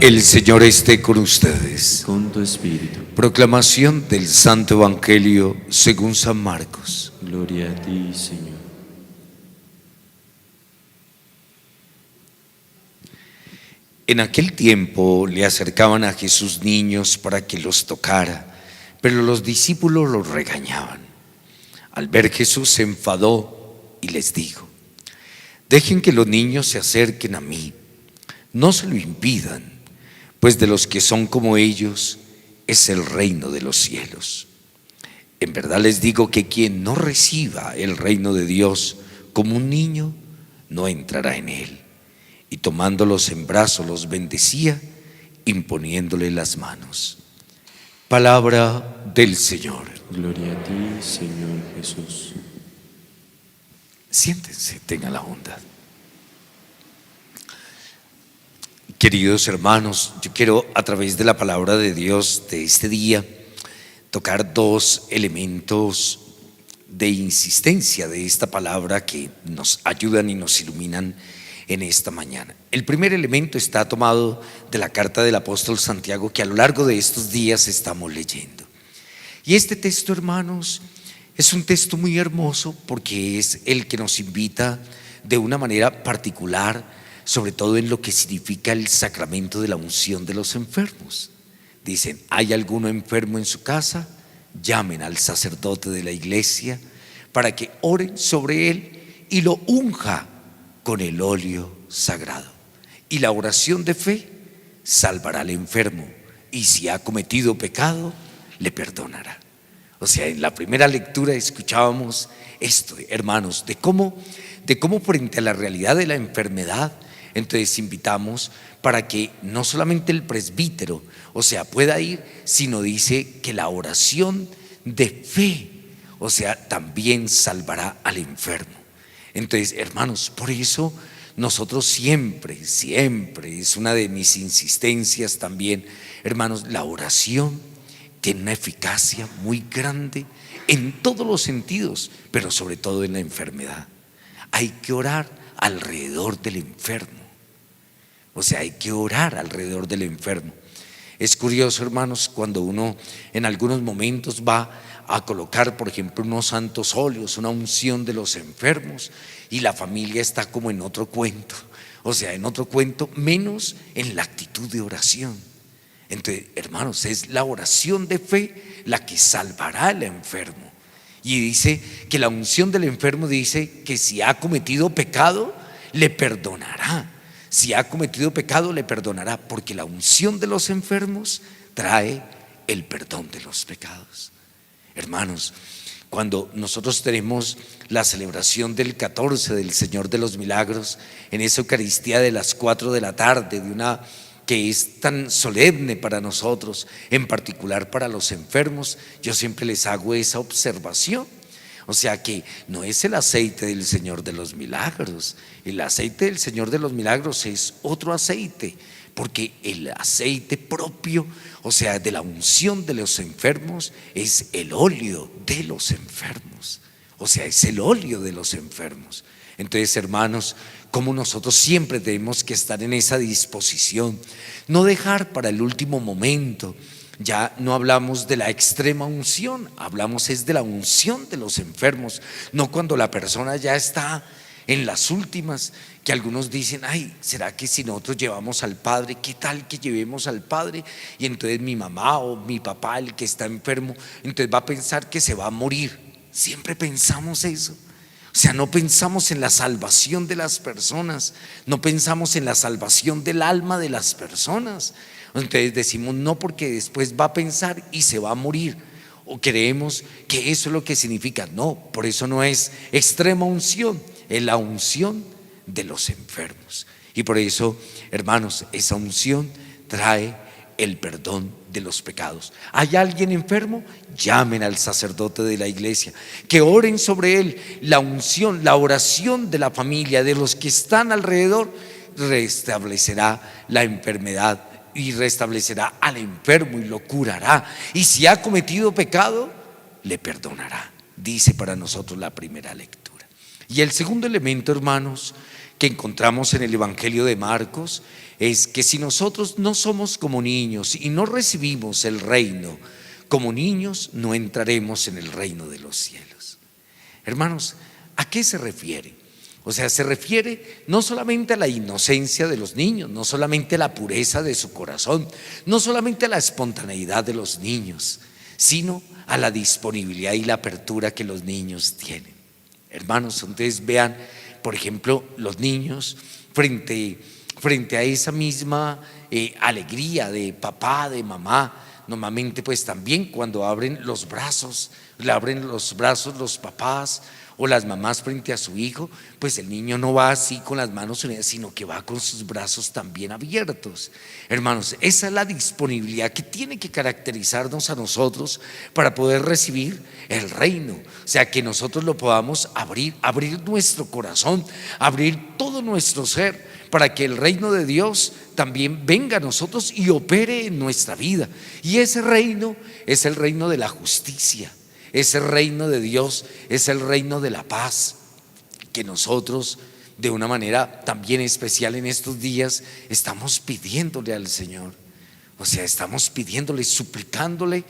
El Señor esté con ustedes. Con tu espíritu. Proclamación del Santo Evangelio según San Marcos. Gloria a ti, Señor. En aquel tiempo le acercaban a Jesús niños para que los tocara, pero los discípulos los regañaban. Al ver Jesús se enfadó y les dijo: dejen que los niños se acerquen a mí, no se lo impidan, pues de los que son como ellos es el reino de los cielos. En verdad les digo que quien no reciba el reino de Dios como un niño, no entrará en él. Y tomándolos en brazos los bendecía, imponiéndole las manos. Palabra del Señor. Gloria a ti, Señor Jesús. Siéntense, tengan la bondad. Queridos hermanos, yo quiero a través de la palabra de Dios de este día tocar dos elementos de insistencia de esta palabra que nos ayudan y nos iluminan en esta mañana. El primer elemento está tomado de la carta del apóstol Santiago que a lo largo de estos días estamos leyendo. Y este texto, hermanos, es un texto muy hermoso porque es el que nos invita de una manera particular, sobre todo en lo que significa el sacramento de la unción de los enfermos. Dicen: ¿hay alguno enfermo en su casa? Llamen al sacerdote de la iglesia para que oren sobre él y lo unja con el óleo sagrado. Y la oración de fe salvará al enfermo, y si ha cometido pecado, le perdonará. O sea, en la primera lectura escuchábamos esto, hermanos, de cómo frente a la realidad de la enfermedad, entonces invitamos para que no solamente el presbítero, o sea, pueda ir, sino dice que la oración de fe, o sea, también salvará al enfermo. Entonces, hermanos, por eso nosotros siempre, es una de mis insistencias también, hermanos, la oración tiene una eficacia muy grande en todos los sentidos, pero sobre todo en la enfermedad. Hay que orar alrededor del enfermo. O sea, hay que orar alrededor del enfermo. Es curioso, hermanos, cuando uno en algunos momentos va a colocar, por ejemplo, unos santos óleos, una unción de los enfermos, y la familia está como en otro cuento. O sea, en otro cuento, menos en la actitud de oración. Entonces, hermanos, es la oración de fe la que salvará al enfermo. Y dice que la unción del enfermo dice que si ha cometido pecado, le perdonará. Si ha cometido pecado, le perdonará, porque la unción de los enfermos trae el perdón de los pecados. Hermanos, cuando nosotros tenemos la celebración del 14 del Señor de los Milagros, en esa Eucaristía de las 4 de la tarde, que es tan solemne para nosotros, en particular para los enfermos, yo siempre les hago esa observación. O sea que no es el aceite del Señor de los Milagros. El aceite del Señor de los Milagros es otro aceite, porque el aceite propio, o sea, de la unción de los enfermos, es el óleo de los enfermos. O sea, es el óleo de los enfermos. Entonces, hermanos, como nosotros siempre tenemos que estar en esa disposición, no dejar para el último momento. Ya no hablamos de la extrema unción, hablamos es de la unción de los enfermos, no cuando la persona ya está en las últimas, que algunos dicen: ay, ¿será que si nosotros llevamos al Padre, qué tal que llevemos al Padre? Y entonces mi mamá o mi papá, el que está enfermo, entonces va a pensar que se va a morir. Siempre pensamos eso. O sea, no pensamos en la salvación de las personas, no pensamos en la salvación del alma de las personas. Entonces decimos no, porque después va a pensar y se va a morir, o creemos que eso es lo que significa. No, por eso no es extrema unción, es la unción de los enfermos. Y por eso, hermanos, esa unción trae el perdón de los pecados. ¿Hay alguien enfermo? Llamen al sacerdote de la iglesia, que oren sobre él. La unción, la oración de la familia, de los que están alrededor, restablecerá la enfermedad y restablecerá al enfermo y lo curará. Y si ha cometido pecado, le perdonará. Dice para nosotros la primera lectura. Y el segundo elemento, hermanos, que encontramos en el Evangelio de Marcos, es que si nosotros no somos como niños y no recibimos el reino como niños, no entraremos en el reino de los cielos. Hermanos, ¿a qué se refiere? O sea, se refiere no solamente a la inocencia de los niños, no solamente a la pureza de su corazón, no solamente a la espontaneidad de los niños, sino a la disponibilidad y la apertura que los niños tienen. Hermanos, ustedes vean, por ejemplo, los niños frente a esa misma alegría de papá, de mamá. Normalmente pues también cuando abren los brazos los papás o las mamás frente a su hijo, pues el niño no va así con las manos unidas, sino que va con sus brazos también abiertos. Hermanos, esa es la disponibilidad que tiene que caracterizarnos a nosotros para poder recibir el reino. O sea, que nosotros lo podamos abrir nuestro corazón, abrir todo nuestro ser, para que el reino de Dios también venga a nosotros y opere en nuestra vida. Y ese reino es el reino de la justicia, ese reino de Dios es el reino de la paz, que nosotros de una manera también especial en estos días estamos pidiéndole al Señor. O sea, estamos pidiéndole, suplicándole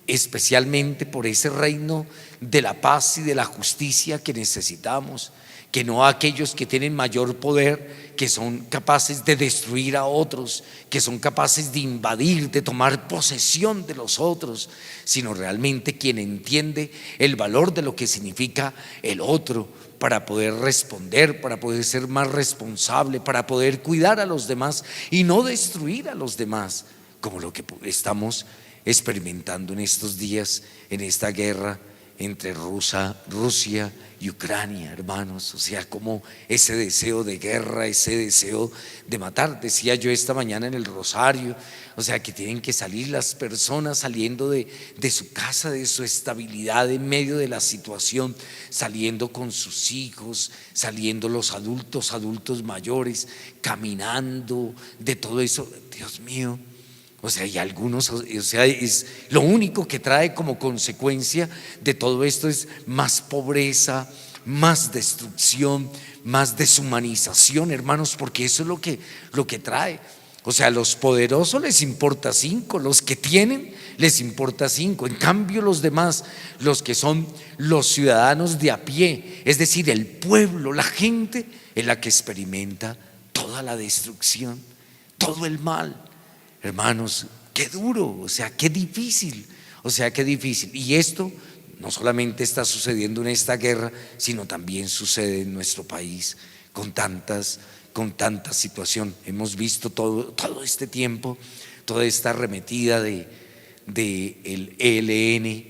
especialmente por ese reino de la paz y de la justicia que necesitamos. Que no a aquellos que tienen mayor poder, que son capaces de destruir a otros, que son capaces de invadir, de tomar posesión de los otros, sino realmente quien entiende el valor de lo que significa el otro, para poder responder, para poder ser más responsable, para poder cuidar a los demás y no destruir a los demás, como lo que estamos experimentando en estos días, en esta guerra entre Rusia y Ucrania, hermanos. O sea, como ese deseo de guerra, ese deseo de matar. Decía yo esta mañana en el rosario, o sea, que tienen que salir las personas saliendo de su casa, de su estabilidad en medio de la situación, saliendo con sus hijos, saliendo los adultos mayores, caminando, de todo eso. Dios mío. O sea, y algunos, o sea, es lo único que trae como consecuencia de todo esto es más pobreza, más destrucción, más deshumanización, hermanos, porque eso es lo que trae. O sea, a los poderosos les importa 5, los que tienen les importa 5. En cambio, los demás, los que son los ciudadanos de a pie, es decir, el pueblo, la gente, es la que experimenta toda la destrucción, todo el mal. Hermanos, qué duro, o sea, qué difícil, Y esto no solamente está sucediendo en esta guerra, sino también sucede en nuestro país con tanta situación. Hemos visto todo este tiempo, toda esta arremetida de el ELN.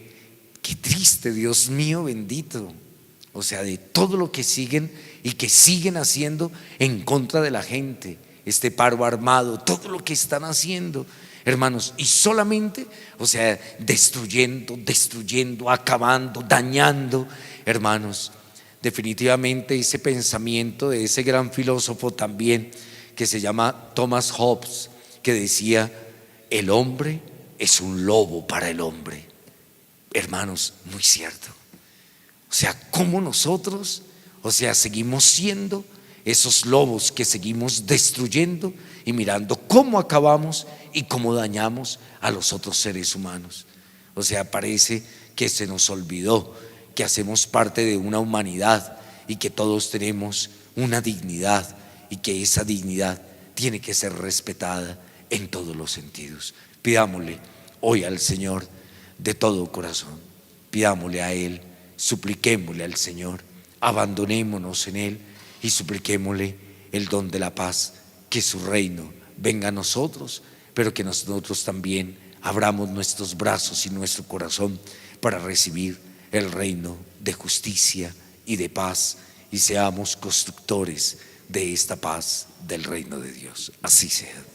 Qué triste, Dios mío bendito. O sea, de todo lo que siguen y que siguen haciendo en contra de la gente. Este paro armado, todo lo que están haciendo, hermanos, y solamente, o sea, destruyendo, acabando, dañando, hermanos. Definitivamente ese pensamiento de ese gran filósofo también, que se llama Thomas Hobbes, que decía: el hombre es un lobo para el hombre. Hermanos, muy cierto. O sea, cómo nosotros, o sea, seguimos siendo esos lobos que seguimos destruyendo y mirando cómo acabamos y cómo dañamos a los otros seres humanos. O sea, parece que se nos olvidó que hacemos parte de una humanidad y que todos tenemos una dignidad y que esa dignidad tiene que ser respetada en todos los sentidos. Pidámosle hoy al Señor de todo corazón, pidámosle a Él, supliquémosle al Señor, abandonémonos en Él y supliquémosle el don de la paz, que su reino venga a nosotros, pero que nosotros también abramos nuestros brazos y nuestro corazón para recibir el reino de justicia y de paz, y seamos constructores de esta paz del reino de Dios. Así sea.